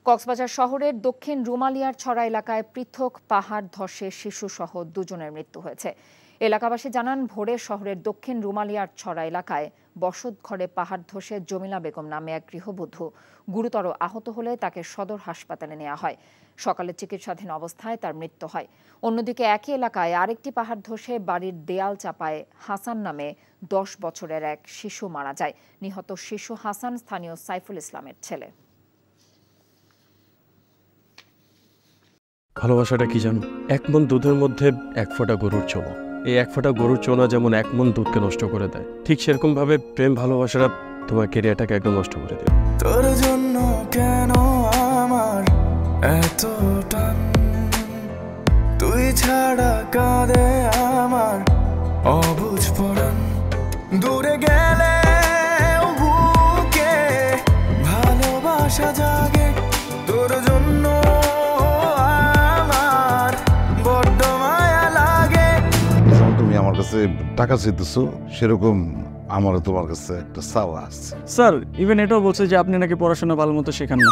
কক্সবাজার শহরের দক্ষিণ রুমালিয়ার ছড়া এলাকায় পৃথক পাহাড় ধসে শিশুসহ দুজনের মৃত্যু হয়েছে। এলাকাবাসী জানান, ভোরে শহরের দক্ষিণ রুমালিয়ার ছড়া এলাকায় বসতঘরে পাহাড় ধসে জমিলা বেগম নামে এক গৃহবধূ গুরুতর আহত হলে তাকে সদর হাসপাতালে নেওয়া হয়। সকালে চিকিৎসাধীন অবস্থায় তার মৃত্যু হয়। অন্যদিকে একই এলাকায় আরেকটি পাহাড় ধসে বাড়ির দেয়াল চাপায় হাসান নামে 10 বছরের এক শিশু মারা যায়। নিহত শিশু হাসান স্থানীয় সাইফুল ইসলামের ছেলে। ভালোবাসাটা কি জানো? 1 মণ দুধের মধ্যে 1 ফোঁটা গরুর চোনা। এই 1 ফোঁটা গরুর চোনা যেমন 1 মণ দুধকে নষ্ট করে দেয়, ঠিক সেরকম ভাবে প্রেম ভালোবাসাটা তোমার ক্যারিয়ারটাকে একদম নষ্ট করে দেয়। তোর জন্য কেন আমার এত টান, তুই ছাড়া কাঁদে আমার অবুঝ পরাণ। দূরে গেলে বুকে ভালোবাসা জাগে, তোর জন্য আমার বড্ড মায়া লাগে। তুমি আমার কাছে টাকা চাইতেছো, সেরকম আমারও তোমার কাছে একটা চাওয়া আছে। স্যার ইভেন এটাও বলছে যে আপনি নাকি পড়াশোনা ভালো মতো শেখান না।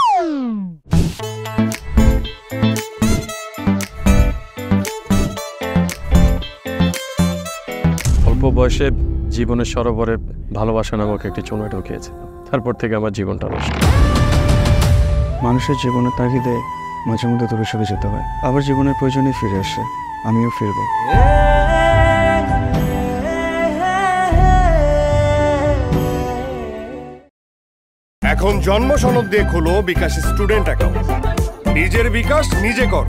অল্প বয়সে জীবনের সরোবরে ভালোবাসা নামক একটি চোনা ঢুকিয়েছে। তারপর থেকে আমার জীবনটা নষ্ট। মানুষের জীবনের তাগিদে মাঝে মধ্যে দূরে সরে যেতে হয়, আবার জীবনের প্রয়োজনে ফিরে আসে। আমিও ফিরবো। এখন জন্ম সনদ দিয়ে খোলো বিকাশ স্টুডেন্ট অ্যাকাউন্ট। নিজের বিকাশ নিজে কর।